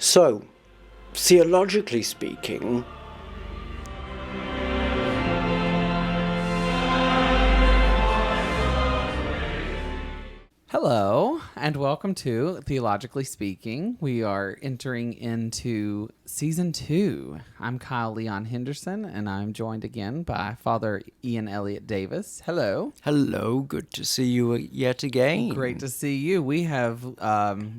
So, theologically speaking, hello, and welcome to Theologically Speaking. We are entering into Season 2. I'm Kyle Leon Henderson, and I'm joined again by Father Ian Elliott Davis. Hello. hello, good to see you yet again. Great to see you. We have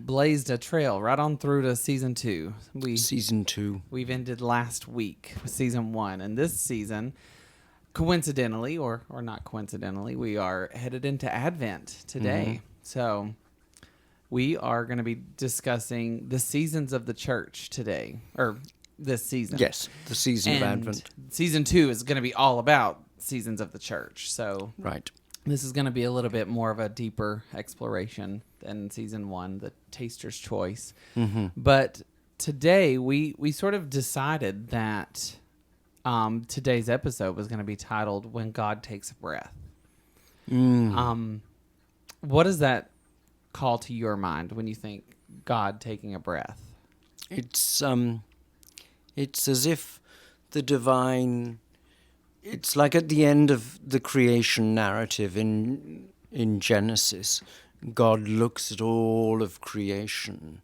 blazed a trail right on through to Season 2. Season 2. We've ended last week with Season 1, and this season, coincidentally, or not coincidentally, we are headed into Advent today. Mm-hmm. So we are going to be discussing the seasons of the church today, or this season. Yes, the season of Advent. Season 2 is going to be all about seasons of the church. So Right. this is going to be a little bit more of a deeper exploration than Season 1, the taster's choice. Mm-hmm. But today we sort of decided that today's episode was going to be titled "When God Takes a Breath." What does that call to your mind when you think God taking a breath? It's as if the divine. It's like at the end of the creation narrative in Genesis, God looks at all of creation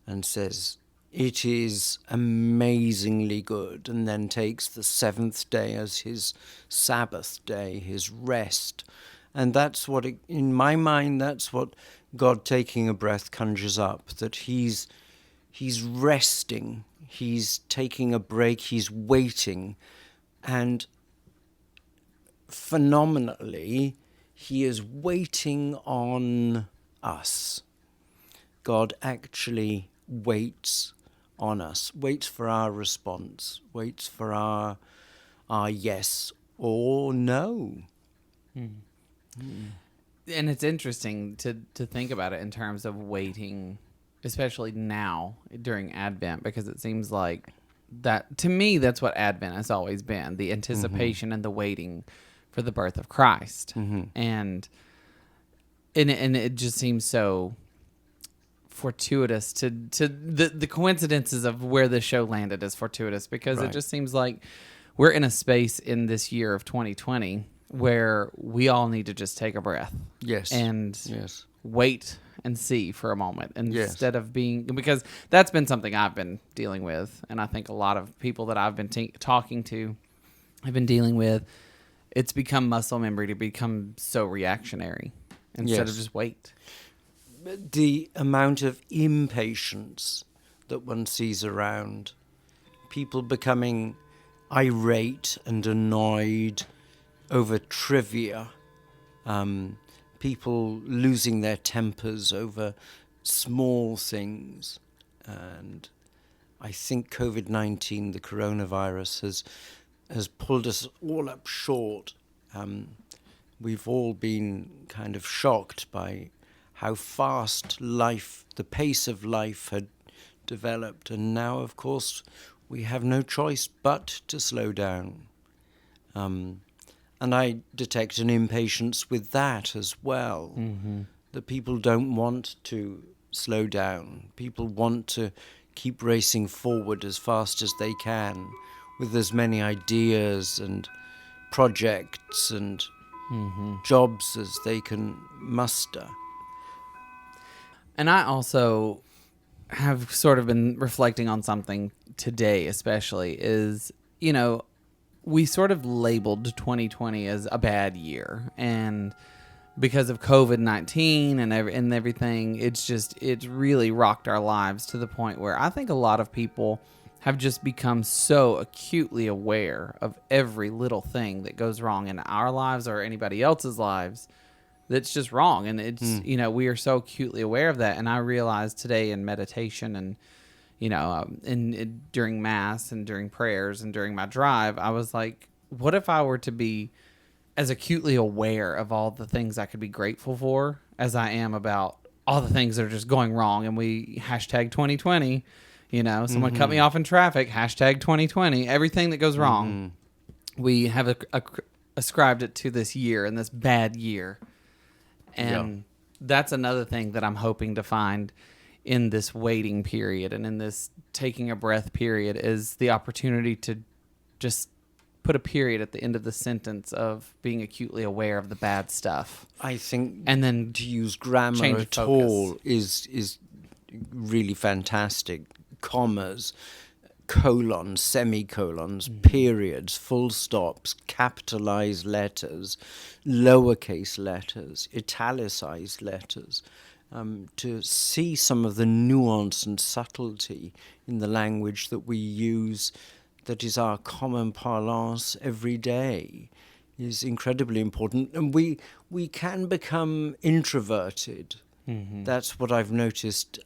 and says, "It is amazingly good," and then takes the seventh day as his Sabbath day, his rest. And that's what, in my mind, that's what God taking a breath conjures up, that he's resting, he's taking a break, he's waiting, and phenomenally, he is waiting on us. God actually waits on us, waits for our response, waits for our yes or no. And it's interesting to think about it in terms of waiting, especially now during Advent, because it seems like that, to me, that's what Advent has always been, the anticipation and the waiting for the birth of Christ. And it just seems so fortuitous to the coincidences of where the show landed is fortuitous, because Right. It just seems like we're in a space in this year of 2020 where we all need to just take a breath. Yes. And yes. wait and see for a moment Yes. instead of being, because that's been something I've been dealing with, and I think a lot of people that I've been talking to have been dealing with. It's become muscle memory to become so reactionary instead of Yes. just wait. The amount of impatience that one sees around, people becoming irate and annoyed over trivia, people losing their tempers over small things. And I think COVID-19, the coronavirus, has pulled us all up short. We've all been kind of shocked by how fast the pace of life had developed. And now, of course, we have no choice but to slow down. And I detect an impatience with that as well. That people don't want to slow down. People want to keep racing forward as fast as they can, with as many ideas and projects and jobs as they can muster. And I also have sort of been reflecting on something today, especially, is, we sort of labeled 2020 as a bad year. And because of COVID-19 and everything, it's really rocked our lives to the point where I think a lot of people have just become so acutely aware of every little thing that goes wrong in our lives or anybody else's lives that's just wrong. And it's, we are so acutely aware of that. And I realized today in meditation and, during Mass and during prayers and during my drive, I was like, what if I were to be as acutely aware of all the things I could be grateful for as I am about all the things that are just going wrong? And we hashtag 2020, someone cut me off in traffic, hashtag 2020, everything that goes wrong. We have ascribed it to this year and this bad year. And that's another thing that I'm hoping to find in this waiting period and in this taking a breath period is the opportunity to just put a period at the end of the sentence of being acutely aware of the bad stuff. I think, and then to use grammar change at focus. all is really fantastic. Commas, colons, semicolons, periods, full stops, capitalized letters, lowercase letters, italicized letters. To see some of the nuance and subtlety in the language that we use, that is our common parlance every day, is incredibly important. And we can become introverted. That's what I've noticed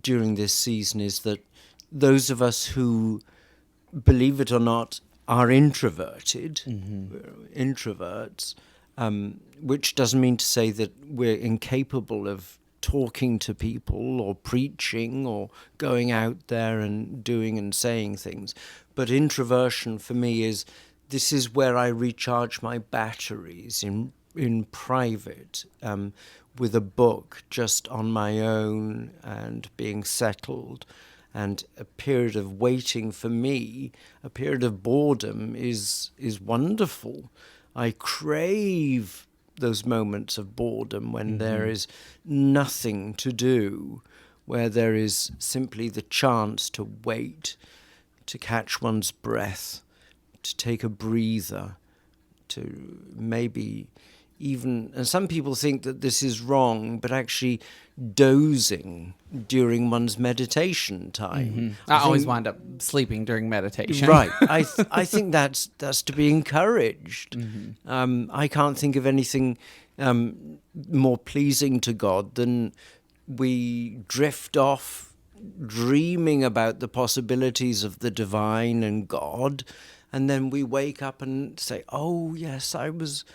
during this season, is that those of us who, believe it or not, are introverted, we're introverts, which doesn't mean to say that we're incapable of talking to people or preaching or going out there and doing and saying things. But introversion for me this is where I recharge my batteries in private, with a book, just on my own and being settled. And a period of waiting for me, a period of boredom is wonderful. I crave those moments of boredom when there is nothing to do, where there is simply the chance to wait, to catch one's breath, to take a breather, to maybe even, and some people think that this is wrong, but actually dozing during one's meditation time. I always wind up sleeping during meditation. Right. I think that's to be encouraged. I can't think of anything more pleasing to God than we drift off dreaming about the possibilities of the divine and God, and then we wake up and say, oh yes, I was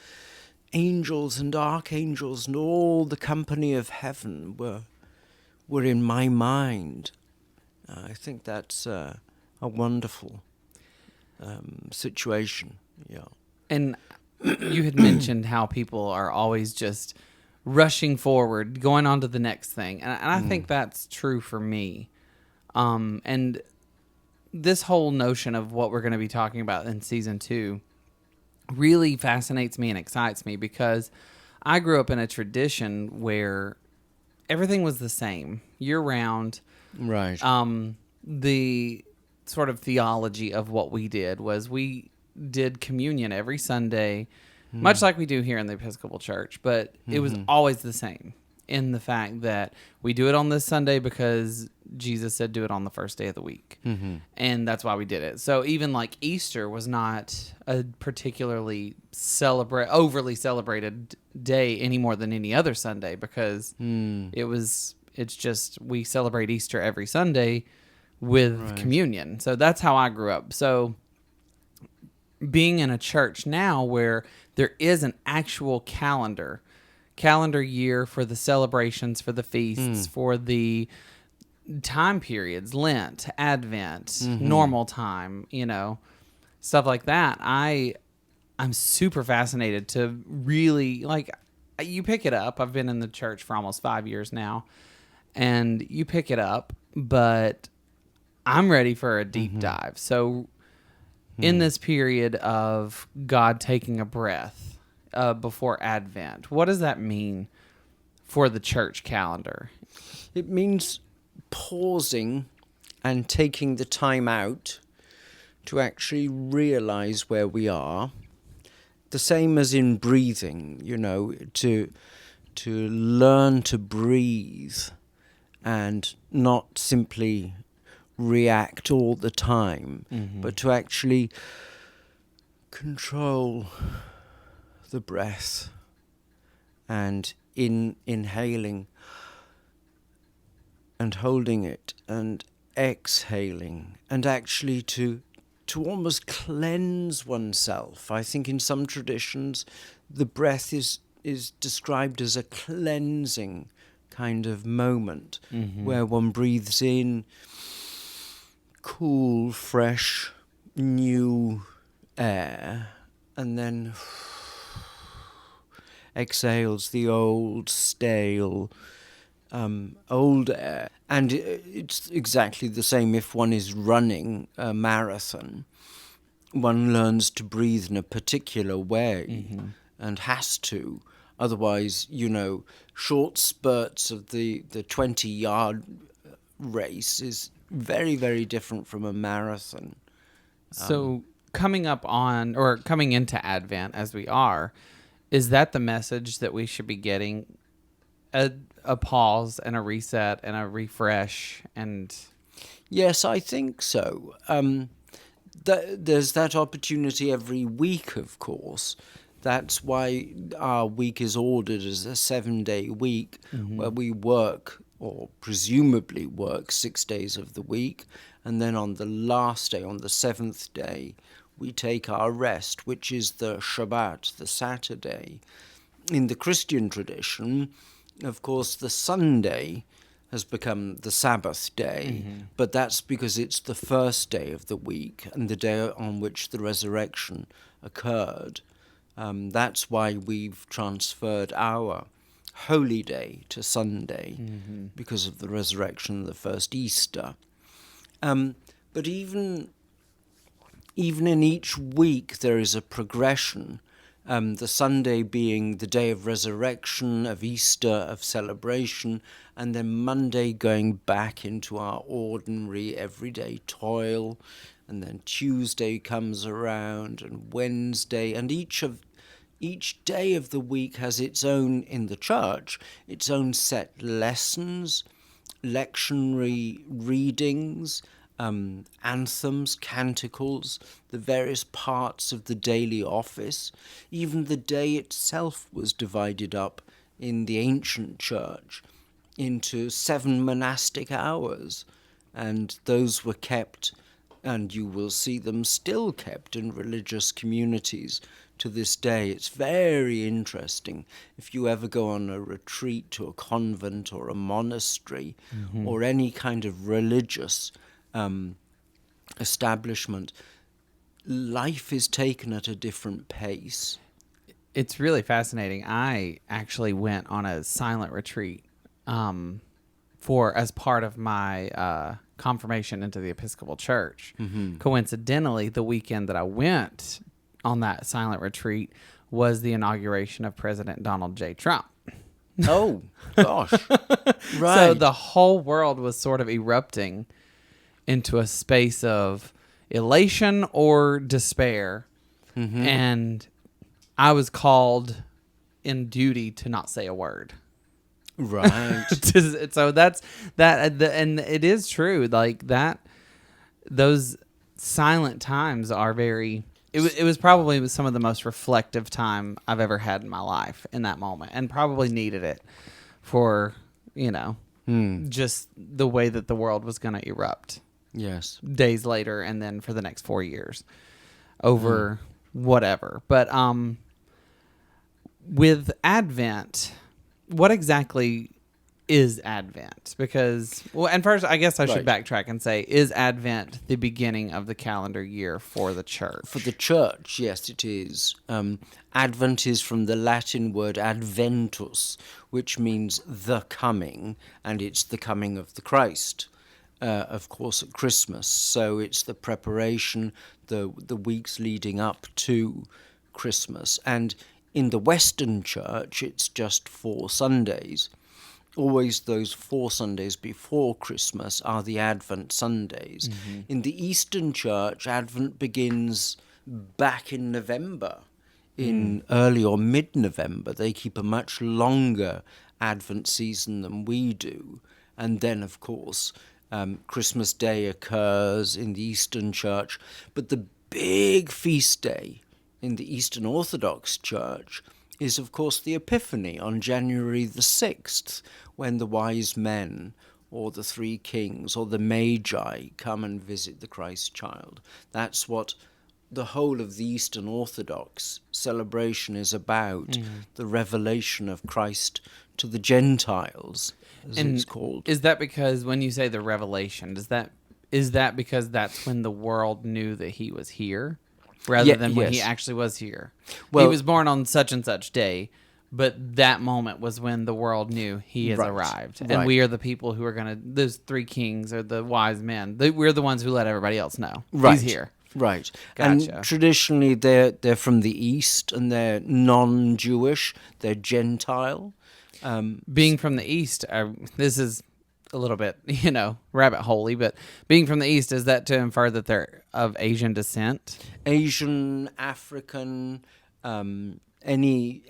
angels and archangels and all the company of heaven were in my mind. I think that's a wonderful situation. Yeah. And you had mentioned how people are always just rushing forward, going on to the next thing. And I think that's true for me. And this whole notion of what we're going to be talking about in season 2 really fascinates me and excites me, because I grew up in a tradition where everything was the same year round. Right. The sort of theology of what we did was we did communion every Sunday, much like we do here in the Episcopal Church, but it was always the same in the fact that we do it on this Sunday because Jesus said do it on the first day of the week. And that's why we did it. So even like Easter was not a particularly overly celebrated day any more than any other Sunday, because it's just we celebrate Easter every Sunday with communion. So that's how I grew up. So being in a church now where there is an actual calendar year for the celebrations, for the feasts, for the time periods, Lent, Advent, normal time, stuff like that. I'm super fascinated to really, like, you pick it up. I've been in the church for almost 5 years now, and you pick it up, but I'm ready for a deep dive. So in this period of God taking a breath before Advent, what does that mean for the church calendar? It means pausing and taking the time out to actually realize where we are. The same as in breathing, to learn to breathe and not simply react all the time, but to actually control the breath and inhaling and holding it and exhaling, and actually to almost cleanse oneself. I think in some traditions the breath is described as a cleansing kind of moment, where one breathes in cool, fresh, new air, and then exhales the old, stale, old air. And it's exactly the same if one is running a marathon. One learns to breathe in a particular way and has to. Otherwise, short spurts of the 20-yard race is very, very different from a marathon. So coming into Advent as we are, is that the message that we should be getting? A pause and a reset and a refresh and... Yes, I think so. There's that opportunity every week, of course. That's why our week is ordered as a 7-day week where we work, or presumably work, 6 days of the week. And then on the last day, on the 7th day, we take our rest, which is the Shabbat, the Saturday. In the Christian tradition, of course, the Sunday has become the Sabbath day, but that's because it's the first day of the week and the day on which the resurrection occurred. That's why we've transferred our holy day to Sunday, because of the resurrection of the first Easter. But even in each week there is a progression. The Sunday being the day of resurrection, of Easter, of celebration, and then Monday going back into our ordinary everyday toil, and then Tuesday comes around, and Wednesday, and each day of the week has its own, in the church, its own set lessons, lectionary readings, anthems, canticles, the various parts of the daily office. Even the day itself was divided up in the ancient church into 7 monastic hours, and those were kept, and you will see them still kept in religious communities to this day. It's very interesting. If you ever go on a retreat to a convent or a monastery or any kind of religious establishment, life is taken at a different pace. It's really fascinating. I actually went on a silent retreat as part of my confirmation into the Episcopal Church. Coincidentally, the weekend that I went on that silent retreat was the inauguration of President Donald J. Trump. Oh, gosh. Right. So the whole world was sort of erupting into a space of elation or despair. And I was called in duty to not say a word. Right. So that's that. And it is true. Like that, those silent times are very... It was probably some of the most reflective time I've ever had in my life in that moment, and probably needed it for, just the way that the world was going to erupt. Yes. Days later, and then for the next 4 years over whatever. But with Advent, what exactly is Advent? Because, and first, I guess I should backtrack and say, is Advent the beginning of the calendar year for the church? For the church, yes, it is. Advent is from the Latin word adventus, which means the coming, and it's the coming of the Christ, of course, at Christmas. So it's the preparation, the weeks leading up to Christmas. And in the Western church, it's just 4 Sundays. Always those 4 Sundays before Christmas are the Advent Sundays. In the Eastern Church, Advent begins back in November, in early or mid-November. They keep a much longer Advent season than we do. And then, of course, Christmas Day occurs in the Eastern Church. But the big feast day in the Eastern Orthodox Church is, of course, the Epiphany on January the 6th, when the wise men or the 3 kings or the magi come and visit the Christ child. That's what the whole of the Eastern Orthodox celebration is about, the revelation of Christ to the Gentiles, as it's called. Is that because when you say the revelation, is that because that's when the world knew that he was here? Rather than when he actually was here. Well, he was born on such and such day, But that moment was when the world knew he has Right. arrived. And Right. we are the people who are going to, those three kings are the wise men. We're the ones who let everybody else know. Right. He's here. Right. Gotcha. And traditionally they're from the East and they're non-Jewish, they're Gentile. Being from the East, this is a little bit, rabbit holey, but being from the East, is that to infer that they're of Asian descent? Asian, African, any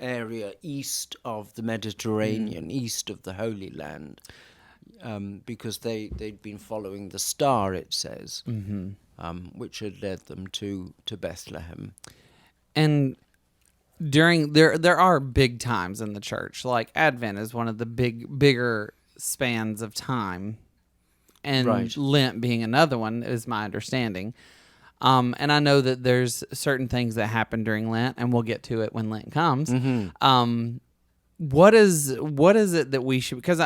area east of the Mediterranean, east of the Holy Land, because they'd been following the star, it says, which had led them to Bethlehem. And during there are big times in the church, like Advent is one of the bigger spans of time, and Right. Lent being another one, is my understanding. And I know that there's certain things that happen during Lent, and we'll get to it when Lent comes. What is it that we should? Because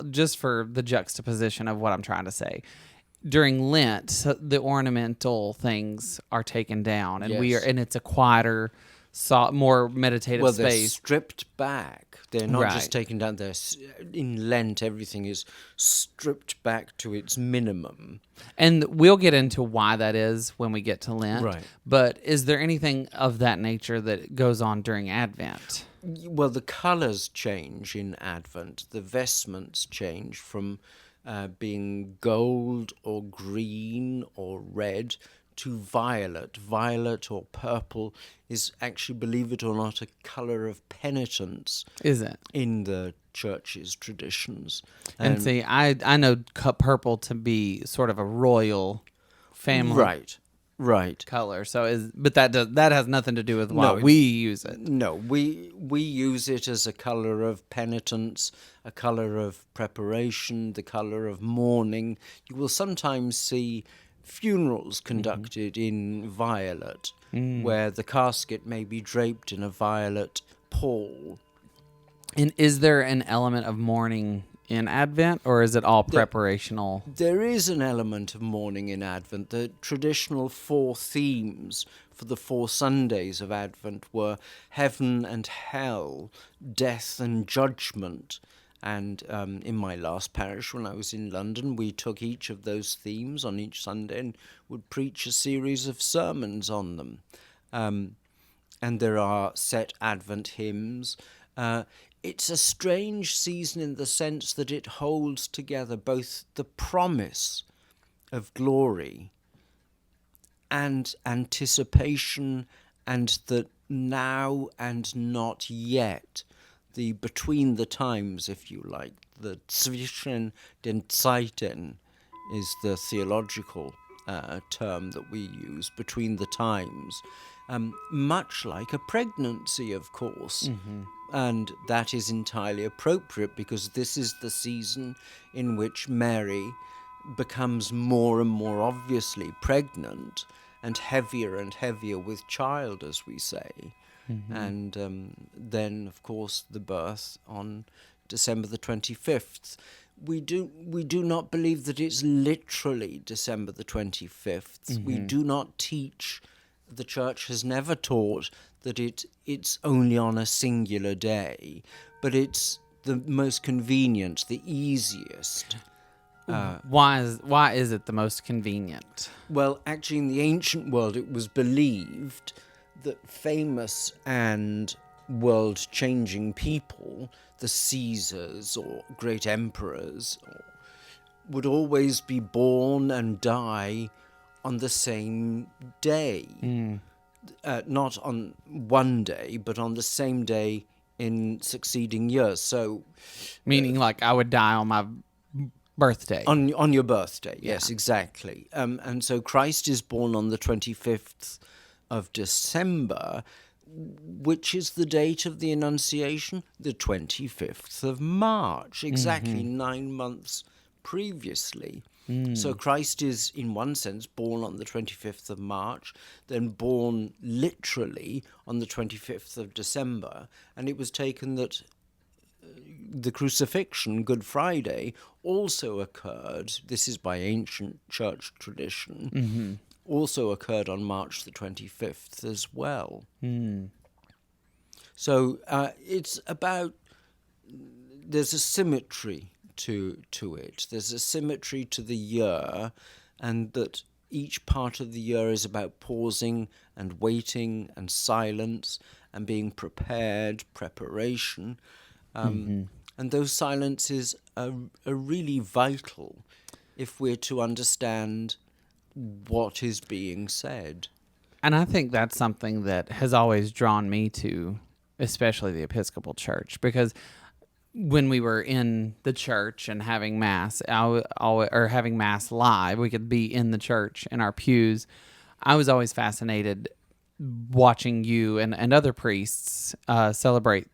just for the juxtaposition of what I'm trying to say, during Lent, the ornamental things are taken down, and Yes. and it's a quieter, more meditative Well, they're space. stripped back. They're not Right. just taken down. In Lent, everything is stripped back to its minimum. And we'll get into why that is when we get to Lent. Right. But is there anything of that nature that goes on during Advent? Well, the colours change in Advent. The vestments change from being gold or green or red to violet. Violet or purple is actually, believe it or not, a colour of penitence Is it? in the church's traditions. And see, I know purple to be sort of a royal family Right. color. But that has nothing to do with why No, we use it. No, we use it as a colour of penitence, a colour of preparation, the colour of mourning. You will sometimes see funerals conducted in violet, where the casket may be draped in a violet pall. And is there an element of mourning in Advent, or is it all preparational? There is an element of mourning in Advent. The traditional 4 themes for the 4 Sundays of Advent were heaven and hell, death and judgment. And in my last parish, when I was in London, we took each of those themes on each Sunday and would preach a series of sermons on them. And there are set Advent hymns. It's a strange season in the sense that it holds together both the promise of glory and anticipation and the now and not yet, the between the times, if you like. The zwischen den Zeiten is the theological term that we use, between the times. Much like a pregnancy, of course. And that is entirely appropriate because this is the season in which Mary becomes more and more obviously pregnant and heavier with child, as we say. And then, of course, the birth on December the 25th. We do not believe that it's literally December the 25th. We do not teach, the Church has never taught that it's only on a singular day, but it's the most convenient, the easiest. Why is it the most convenient? Well, actually, in the ancient world, it was believed that famous and world-changing people, the Caesars or great emperors, would always be born and die on the same day. Not on one day, but on the same day in succeeding years. So, Meaning, like, I would die on my birthday. on your birthday, yes, exactly. And so Christ is born on the 25th of December, which is the date of the Annunciation, the 25th of March, exactly 9 months previously. So Christ is, in one sense, born on the 25th of March, then born literally on the 25th of December, and it was taken that the crucifixion, Good Friday, also occurred, this is by ancient church tradition, also occurred on March the 25th as well. So it's about, there's a symmetry to it. There's a symmetry to the year, and that each part of the year is about pausing and waiting and silence and being prepared, preparation. And those silences are really vital if we're to understand what is being said. And I think that's something that has always drawn me to, especially the Episcopal Church, because when we were in the church and having mass, or having mass live, we could be in the church in our pews. I was always fascinated watching you and other priests celebrate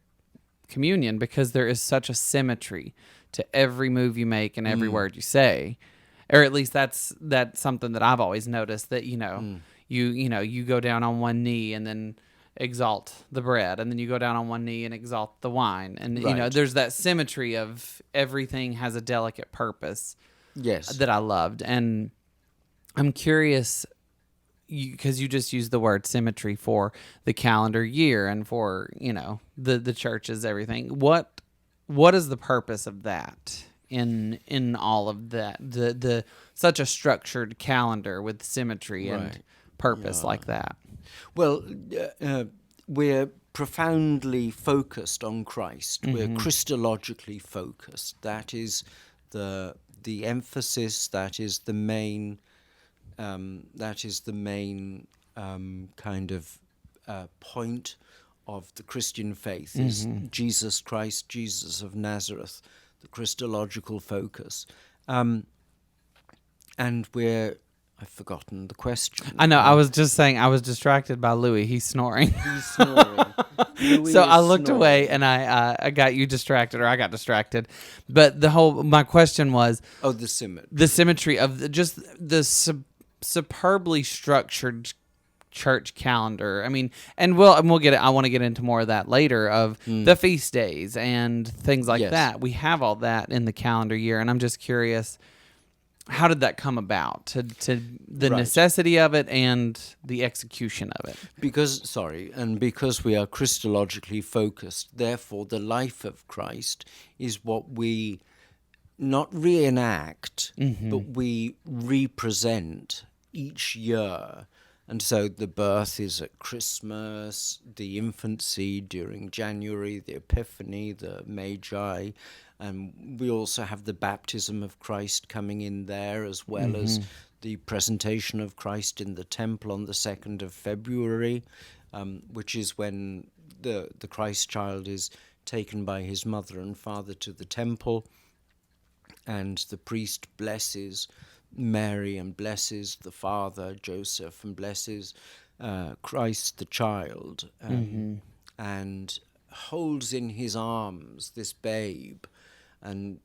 communion, because there is such a symmetry to every move you make and every word you say, or at least that's something that I've always noticed, that you go down on one knee and then exalt the bread, and then you go down on one knee and exalt the wine, and Right. there's that symmetry of everything has a delicate purpose. Yes. That I loved. And I'm curious, because you just used the word symmetry for the calendar year and for the church's everything. What is the purpose of that in all of that, the such a structured calendar with symmetry and Right. purpose like that? Well, we're profoundly focused on Christ. We're Christologically focused. That is the emphasis. That is the main. Kind of point of the Christian faith is Jesus Christ, Jesus of Nazareth, the Christological focus. And I've forgotten the question. I know. I was just saying I was distracted by Louis. He's snoring. He's snoring. Louis So is I looked snoring. away and I got you distracted, or I got distracted. But my question was Oh, the symmetry. the symmetry of just the superbly structured church calendar. I mean, and we'll get it. I want to get into more of that later, of the feast days and things like Yes. that. We have all that in the calendar year, and I'm just curious, how did that come about, to the Right. necessity of it and the execution of it? Because we are Christologically focused, therefore the life of Christ is what we not reenact, but we represent each year. And so the birth is at Christmas, the infancy during January, the Epiphany, the Magi, and we also have the baptism of Christ coming in there, as well as the presentation of Christ in the temple on the 2nd of February, which is when the Christ child is taken by his mother and father to the temple, and the priest blesses Mary and blesses the father, Joseph, and blesses Christ the child, and holds in his arms this babe. And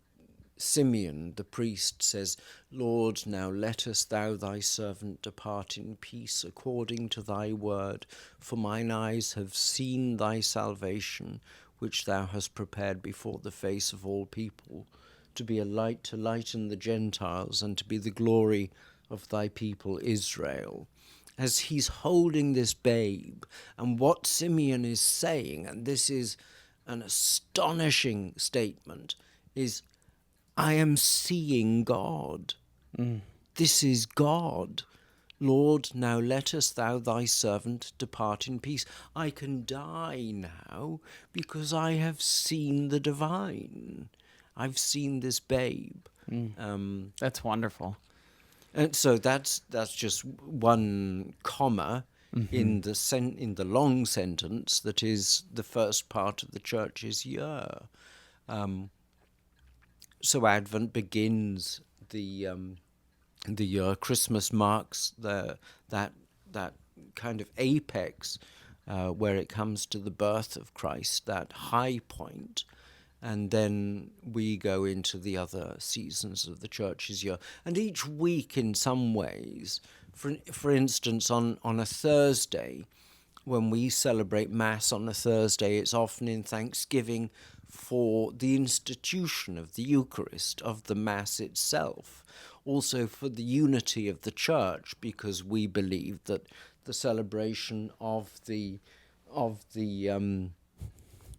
Simeon, the priest, says, "Lord, now lettest thou thy servant depart in peace according to thy word, for mine eyes have seen thy salvation, which thou hast prepared before the face of all people, to be a light to lighten the Gentiles, and to be the glory of thy people Israel." As he's holding this babe, and what Simeon is saying, and this is an astonishing statement, is, I am seeing God. This is God. Lord, now lettest thou thy servant depart in peace. I can die now because I have seen the divine. I've seen this babe. That's wonderful. And so that's just one comma in the long sentence that is the first part of the church's year. So Advent begins the year. Christmas marks that kind of apex where it comes to the birth of Christ, that high point. And then we go into the other seasons of the church's year. And each week, in some ways, for instance, on a Thursday, when we celebrate Mass on a Thursday, it's often in thanksgiving for the institution of the Eucharist, of the Mass itself, also for the unity of the Church, because we believe that the celebration of the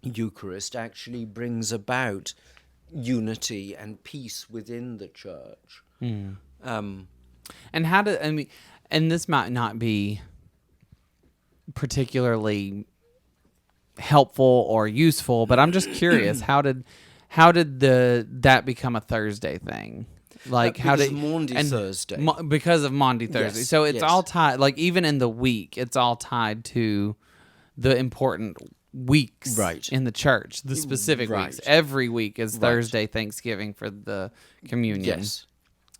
Eucharist actually brings about unity and peace within the church. And how did, I mean, and this might not be particularly helpful or useful, but I'm just curious, how did that become a Thursday thing? Like how Because did Maundy Thursday. Because of Maundy Thursday. Yes, So it's yes. all tied, like even in the week, it's all tied to the important weeks Right. in the church, the specific Right. weeks. Every week is Thursday Thanksgiving for the communion. Yes.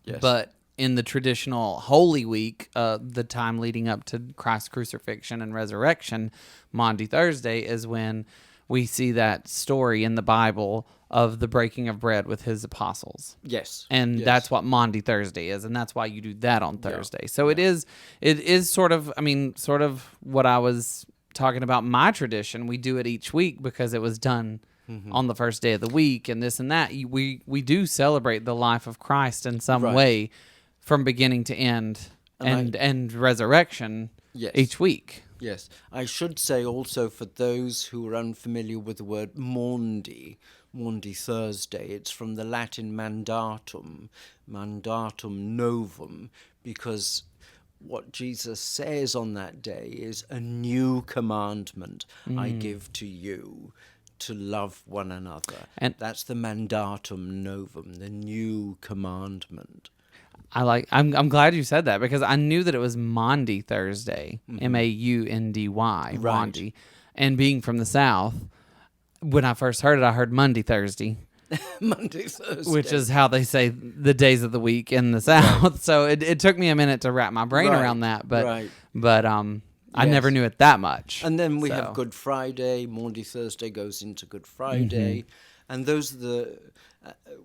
Yes. But in the traditional Holy Week, the time leading up to Christ's crucifixion and resurrection, Maundy Thursday is when we see that story in the Bible of the breaking of bread with his apostles. Yes. And Yes. that's what Maundy Thursday is, and that's why you do that on Thursday. So it is sort of, I mean, sort of what I was talking about, my tradition. We do it each week because it was done on the first day of the week and this and that. We do celebrate the life of Christ in some way from beginning to end and resurrection each week. Yes. I should say also, for those who are unfamiliar with the word Maundy Thursday, it's from the Latin mandatum novum, because what Jesus says on that day is, a new commandment I give to you, to love one another. And that's the mandatum novum, the new commandment. I'm glad you said that, because I knew that it was Maundy Thursday, Maundy, Maundy. And being from the South, when I first heard it, I heard Monday Thursday. Monday Thursday. Which is how they say the days of the week in the South. Right. So it took me a minute to wrap my brain around that, but I never knew it that much. And then we have Good Friday. Maundy Thursday goes into Good Friday. And those are the,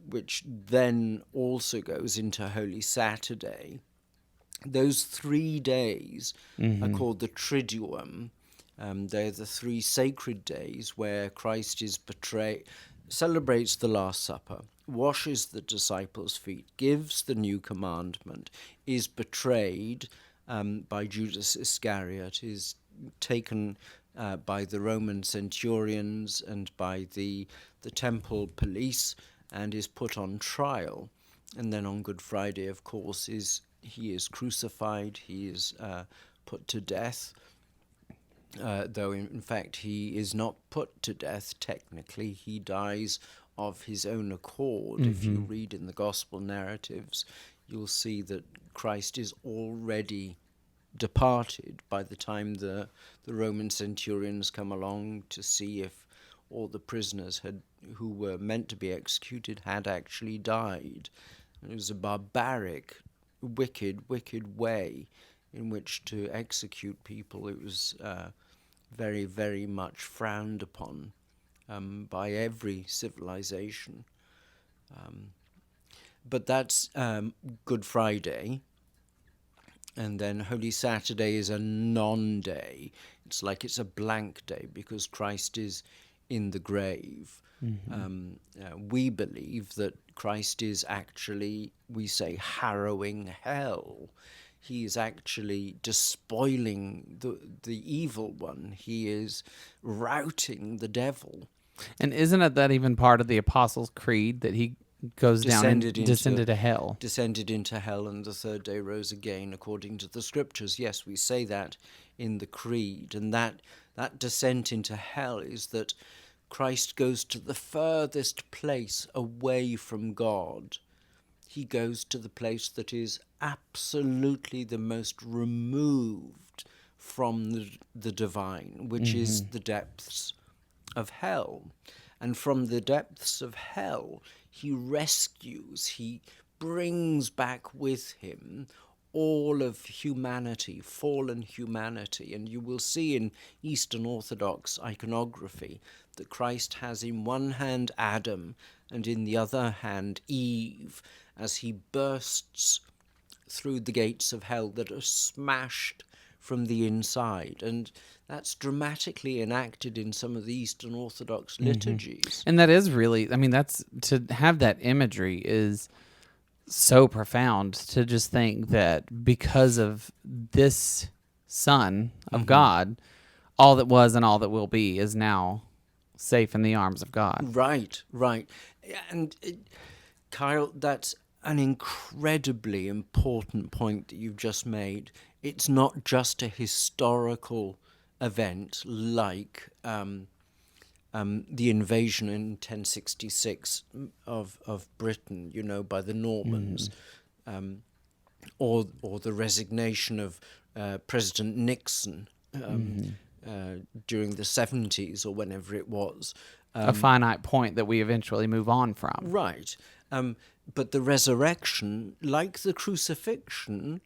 which then also goes into Holy Saturday. Those 3 days are called the Triduum. They're the 3 sacred days where Christ is betrayed, celebrates the Last Supper, washes the disciples' feet, gives the new commandment, is betrayed by Judas Iscariot, is taken by the Roman centurions and by the temple police, and is put on trial. And then on Good Friday, of course, he is crucified, he is put to death. Though in fact he is not put to death technically, he dies of his own accord. If you read in the gospel narratives, you'll see that Christ is already departed by the time the Roman centurions come along to see if all the prisoners who were meant to be executed had actually died. And it was a barbaric, wicked way in which to execute people. It was very, very much frowned upon by every civilization. But that's Good Friday. And then Holy Saturday is a non-day. It's like it's a blank day because Christ is in the grave. We believe that Christ is actually, we say, harrowing hell. He is actually despoiling the evil one. He is routing the devil. And isn't it that even part of the Apostles' Creed that he goes descended to hell? Descended into hell, and the third day rose again, according to the Scriptures. Yes, we say that in the Creed. And that descent into hell is that Christ goes to the furthest place away from God. He goes to the place that is absolutely the most removed from the divine, which is the depths of hell. And from the depths of hell, he rescues, he brings back with him all of humanity, fallen humanity. And you will see in Eastern Orthodox iconography that Christ has in one hand Adam and in the other hand Eve, as he bursts through the gates of hell that are smashed from the inside. And that's dramatically enacted in some of the Eastern Orthodox liturgies. And that is really, I mean, that's, to have that imagery is so profound, to just think that because of this Son of God, all that was and all that will be is now safe in the arms of God. Right. And Kyle, that's an incredibly important point that you've just made. It's not just a historical event like the invasion in 1066 of Britain, by the Normans, or the resignation of President Nixon during the 70s or whenever it was. A finite point that we eventually move on from. Right. But the resurrection, like the crucifixion,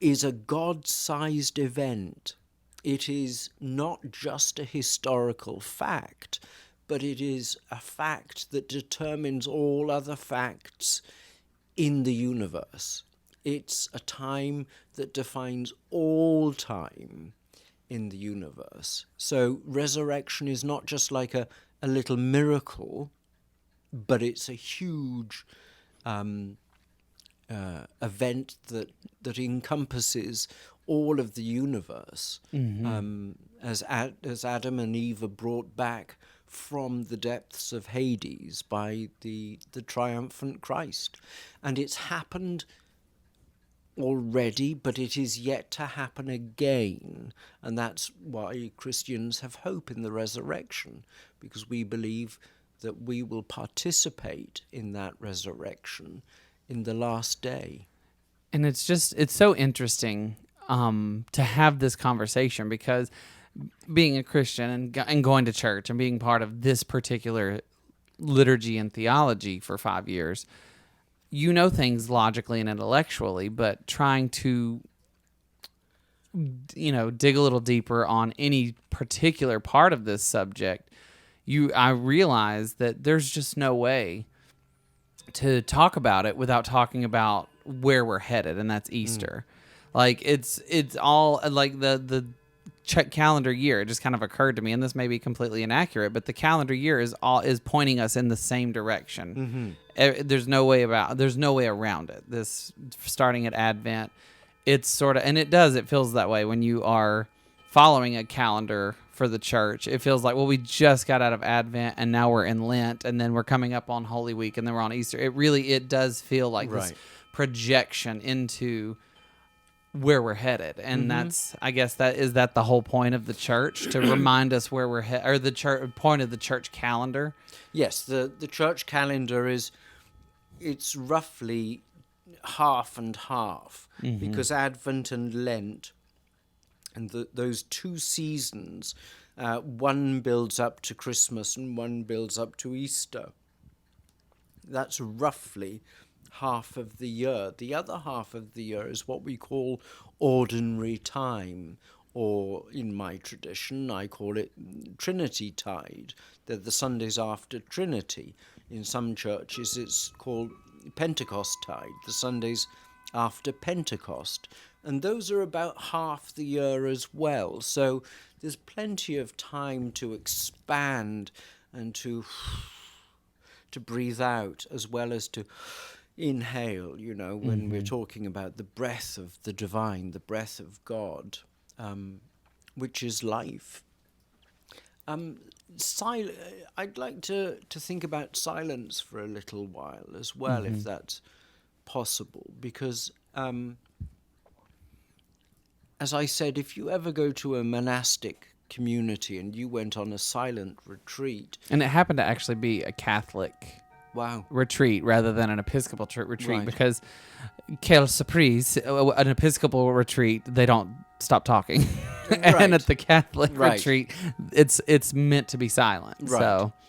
is a God-sized event. It is not just a historical fact, but it is a fact that determines all other facts in the universe. It's a time that defines all time in the universe. So resurrection is not just like a little miracle, but it's a huge event that encompasses all of the universe, as Adam and Eve are brought back from the depths of Hades by the triumphant Christ. And it's happened already, but it is yet to happen again. And that's why Christians have hope in the resurrection, because we believe that we will participate in that resurrection in the last day. And it's so interesting to have this conversation, because being a Christian and going to church and being part of this particular liturgy and theology for 5 years, things logically and intellectually, but trying to dig a little deeper on any particular part of this subject, I realize that there's just no way to talk about it without talking about where we're headed, and that's Easter. Like it's all like the calendar year. It just kind of occurred to me, and this may be completely inaccurate, but the calendar year is pointing us in the same direction. There's no way around it. This starting at Advent, it's sort of, and it feels that way when you are following a calendar for the church. It feels like, well, we just got out of Advent and now we're in Lent, and then we're coming up on Holy Week, and then we're on Easter. It does feel like this projection into where we're headed. And that's, I guess, is that the whole point of the church, to remind us where we're headed, or the point of the church calendar? Yes, the church calendar it's roughly half and half, because Advent and Lent and those two seasons, one builds up to Christmas and one builds up to Easter. That's roughly half of the year. The other half of the year is what we call ordinary time, or in my tradition, I call it Trinity Tide. They're the Sundays after Trinity. In some churches, it's called Pentecost Tide, the Sundays after Pentecost. And those are about half the year as well. So there's plenty of time to expand and to breathe out, as well as to inhale, when we're talking about the breath of the divine, the breath of God, which is life. I'd like to think about silence for a little while as well, if that's possible, because as I said, if you ever go to a monastic community and you went on a silent retreat, and it happened to actually be a Catholic retreat rather than an Episcopal retreat, because quelle surprise, an Episcopal retreat, they don't stop talking. And at the Catholic retreat, it's meant to be silent.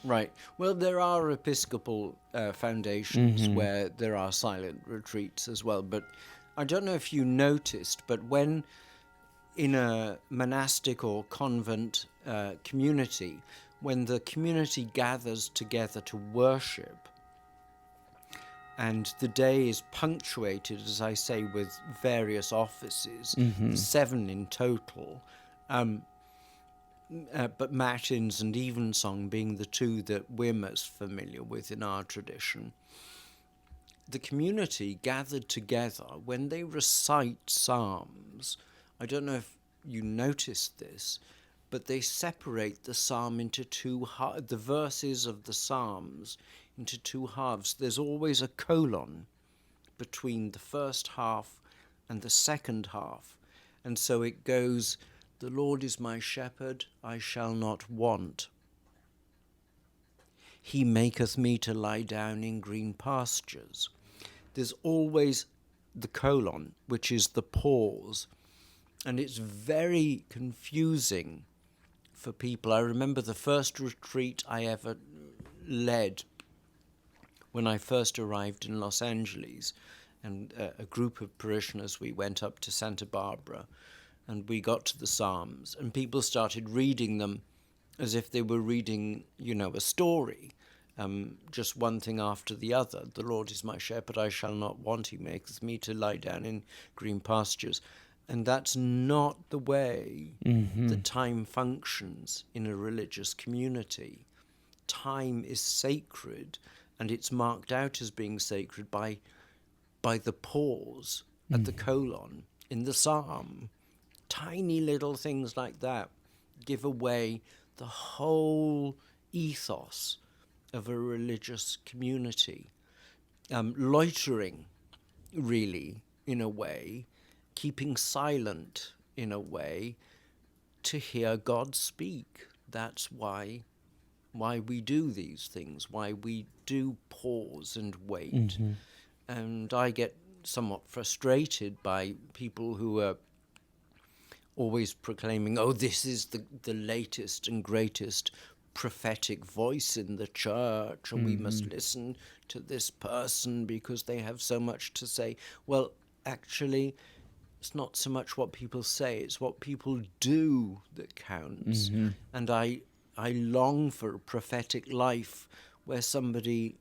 Right. Well, there are Episcopal foundations where there are silent retreats as well, but I don't know if you noticed, but when in a monastic or convent community, when the community gathers together to worship, and the day is punctuated, as I say, with various offices, 7 in total, but matins and evensong being the two that we're most familiar with in our tradition. The community gathered together, when they recite psalms, I don't know if you noticed this, but they separate the psalm into the verses of the psalms into two halves. There's always a colon between the first half and the second half. And so it goes, "The Lord is my shepherd, I shall not want. He maketh me to lie down in green pastures." There's always the colon, which is the pause. And it's very confusing for people. I remember the first retreat I ever led when I first arrived in Los Angeles, and a group of parishioners, we went up to Santa Barbara, and we got to the Psalms, and people started reading them as if they were reading, a story, just one thing after the other. "The Lord is my shepherd, I shall not want. He maketh me to lie down in green pastures." And that's not the way that time functions in a religious community. Time is sacred, and it's marked out as being sacred by the pause at the colon in the psalm. Tiny little things like that give away the whole ethos of a religious community. Loitering, really, in a way, keeping silent in a way, to hear God speak. That's why we do these things, why we do pause and wait. And I get somewhat frustrated by people who are always proclaiming, "Oh, this is the latest and greatest prophetic voice in the church, and we must listen to this person because they have so much to say." Well, actually, it's not so much what people say, it's what people do that counts. And I long for a prophetic life where somebody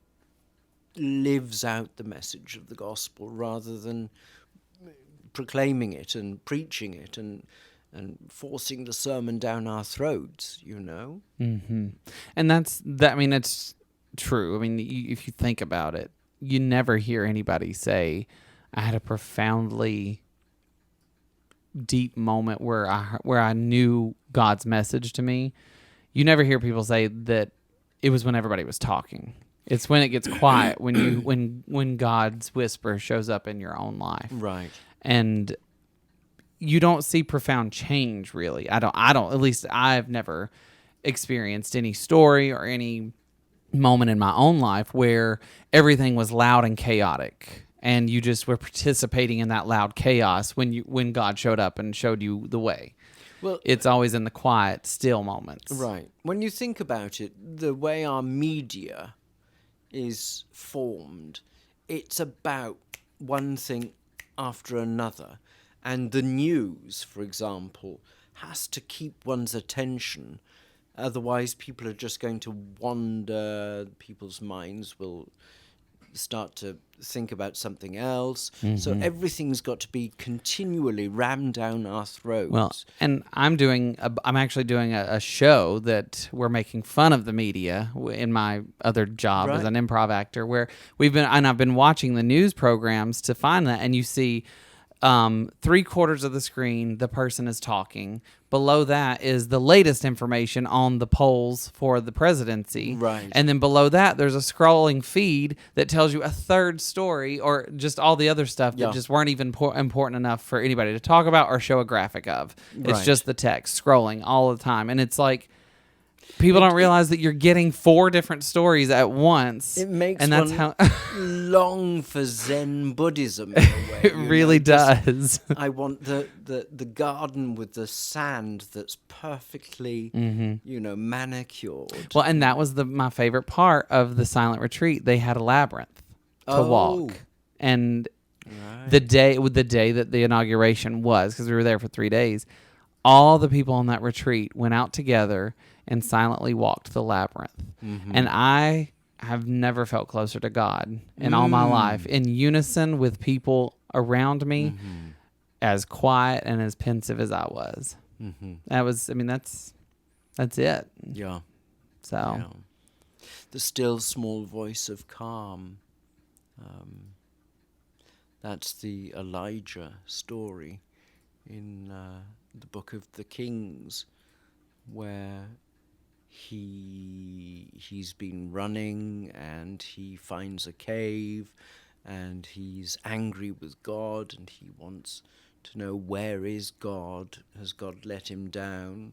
lives out the message of the gospel rather than proclaiming it and preaching it and forcing the sermon down our throats, And I mean, it's true. I mean, if you think about it, you never hear anybody say, "I had a profoundly deep moment where I knew God's message to me." You never hear people say that it was when everybody was talking. It's when it gets quiet, when God's whisper shows up in your own life. Right. And you don't see profound change, really. I don't, at least I've never experienced any story or any moment in my own life where everything was loud and chaotic and you just were participating in that loud chaos when God showed up and showed you the way. Well, it's always in the quiet, still moments. Right. When you think about it, the way our media is formed, it's about one thing after another. And the news, for example, has to keep one's attention. Otherwise, people are just going to wander. People's minds will start to think about something else. So everything's got to be continually rammed down our throats. Well, and I'm actually doing a show that we're making fun of the media in my other job as an improv actor, where I've been watching the news programs to find that, and you see 3/4 of the screen, the person is talking. Below that is the latest information on the polls for the presidency. Right. And then below that, there's a scrolling feed that tells you a third story or just all the other stuff that just weren't even important enough for anybody to talk about or show a graphic of. It's just the text scrolling all the time. And it's like, people don't realize that you're getting 4 different stories at once. It makes and that's one how long for Zen Buddhism in a way. It really does. I want the garden with the sand that's perfectly, manicured. Well, and that was my favorite part of the silent retreat. They had a labyrinth to walk. And the day that the inauguration was, because we were there for 3 days, all the people on that retreat went out together and silently walked the labyrinth. And I have never felt closer to God in all my life, in unison with people around me, as quiet and as pensive as I was. That's it. Yeah. So. Yeah. The still small voice of calm. That's the Elijah story in the book of the Kings. where he's been running and he finds a cave and he's angry with God and he wants to know, where is God? Has God let him down?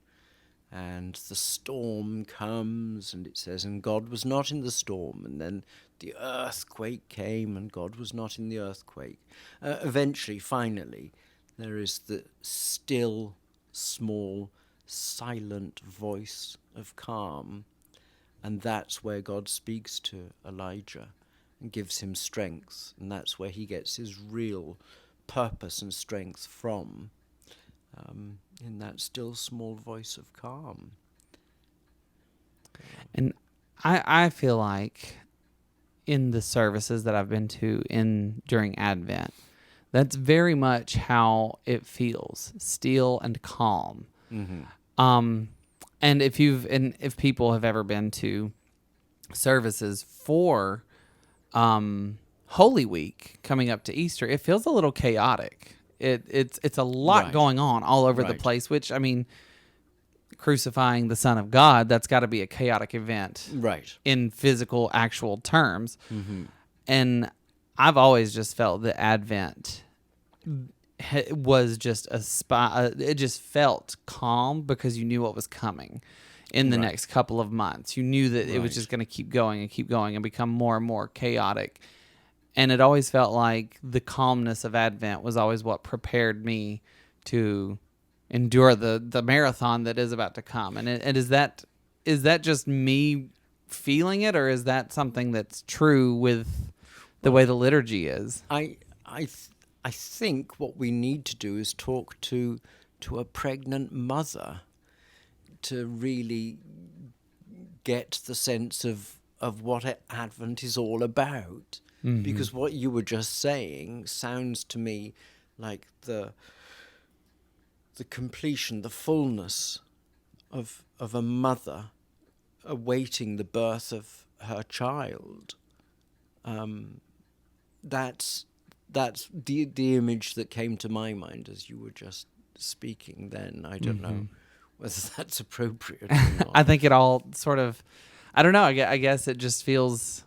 And the storm comes, and it says, and God was not in the storm. And then the earthquake came, and God was not in the earthquake. Eventually, finally, there is the still, small, silent voice of calm. And that's where God speaks to Elijah and gives him strength. And that's where he gets his real purpose and strength from. In that still small voice of calm. And I feel like in the services that I've been to during Advent, that's very much how it feels, still and calm. Mm-hmm. And if people have ever been to services for Holy Week coming up to Easter, it feels a little chaotic. It's a lot going on all over the place, which, I mean, crucifying the Son of God, that's got to be a chaotic event. Right. In physical, actual terms. Mm-hmm. And I've always just felt that Advent was just it just felt calm because you knew what was coming in the next couple of months. You knew that it was just going to keep going and become more and more chaotic. And it always felt like the calmness of Advent was always what prepared me to endure the marathon that is about to come. And is that just me feeling it, or is that something that's true with the way the liturgy is? I think what we need to do is talk to a pregnant mother to really get the sense of what Advent is all about. Mm-hmm. Because what you were just saying sounds to me like the completion, the fullness of a mother awaiting the birth of her child. That's the image that came to my mind as you were just speaking then. I don't know whether that's appropriate or not. I think it all sort of, I don't know, I guess it just feels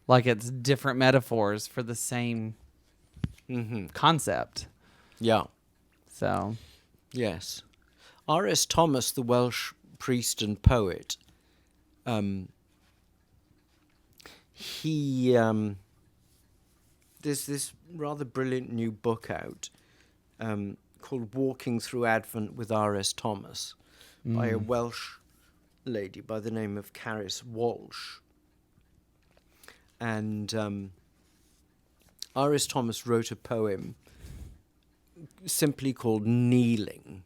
like it's different metaphors for the same concept. Yeah. So. Yes. R.S. Thomas, the Welsh priest and poet, there's this rather brilliant new book out called Walking Through Advent with R.S. Thomas by a Welsh lady by the name of Caris Walsh. And R.S. Thomas wrote a poem simply called Kneeling.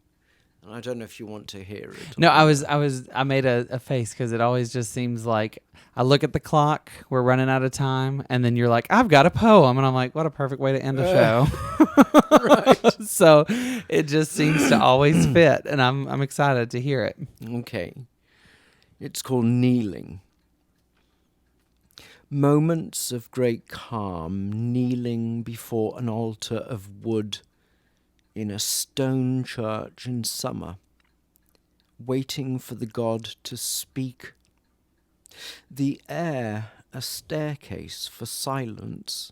And I don't know if you want to hear it. No, I made a face because it always just seems like I look at the clock, we're running out of time, and then you're like, I've got a poem. And I'm like, what a perfect way to end a show. Right. So it just seems to always fit, and I'm excited to hear it. Okay. It's called Kneeling. Moments of great calm, kneeling before an altar of wood in a stone church in summer, waiting for the God to speak. The air a staircase for silence,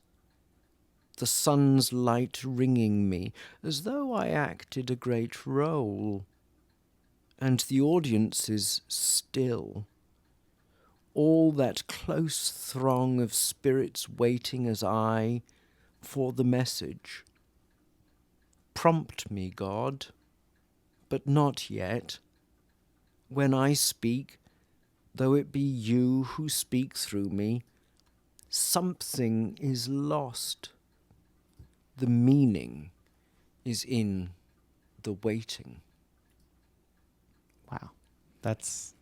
the sun's light ringing me as though I acted a great role, and the audience is still. All that close throng of spirits waiting as I, for the message. Prompt me, God, but not yet. When I speak, though it be you who speak through me, something is lost. The meaning is in the waiting. Wow. That's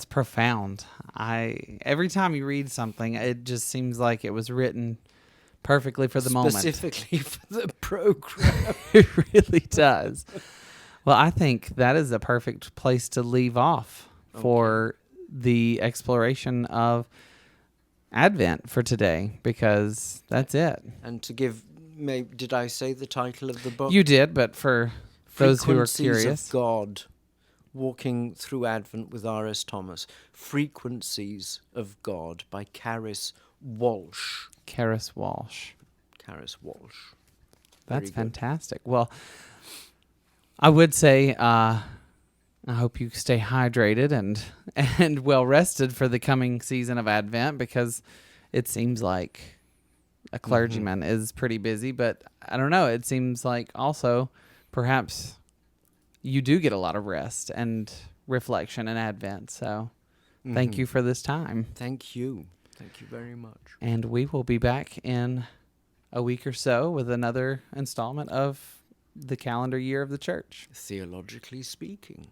profound. Every time you read something, it just seems like it was written perfectly for the moment. Specifically for the program. It really does. Well, I think that is a perfect place to leave off for the exploration of Advent for today, because that's it. And to give, did I say the title of the book? You did, but for those who are Frequencies curious. of God, Walking Through Advent with R.S. Thomas, Frequencies of God by Caris Walsh. Karis Walsh. Caris Walsh. That's Very good. fantastic. Well, I would say I hope you stay hydrated and well rested for the coming season of Advent, because it seems like a clergyman is pretty busy, but I don't know. It seems like also perhaps you do get a lot of rest and reflection in Advent. So thank you for this time. Thank you. Thank you very much. And we will be back in a week or so with another installment of the calendar year of the church. Theologically Speaking.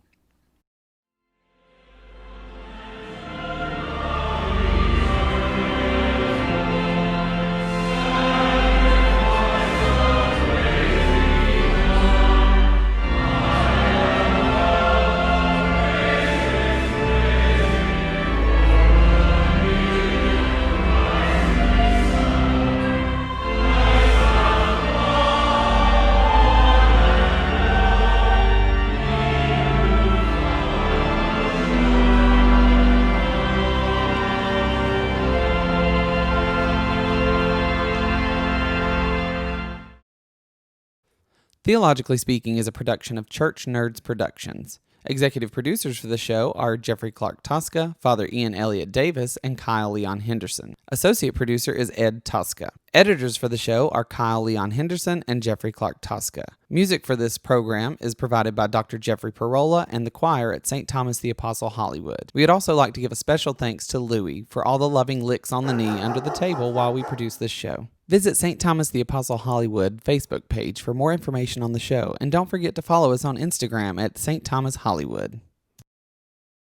Theologically Speaking is a production of Church Nerds Productions. Executive producers for the show are Jeffrey Clark Tosca, Father Ian Elliott Davis, and Kyle Leon Henderson. Associate producer is Ed Tosca. Editors for the show are Kyle Leon Henderson and Jeffrey Clark Tosca. Music for this program is provided by Dr. Jeffrey Parola and the choir at St. Thomas the Apostle Hollywood. We'd also like to give a special thanks to Louie for all the loving licks on the knee under the table while we produce this show. Visit St. Thomas the Apostle Hollywood Facebook page for more information on the show, and don't forget to follow us on Instagram at St. Thomas Hollywood.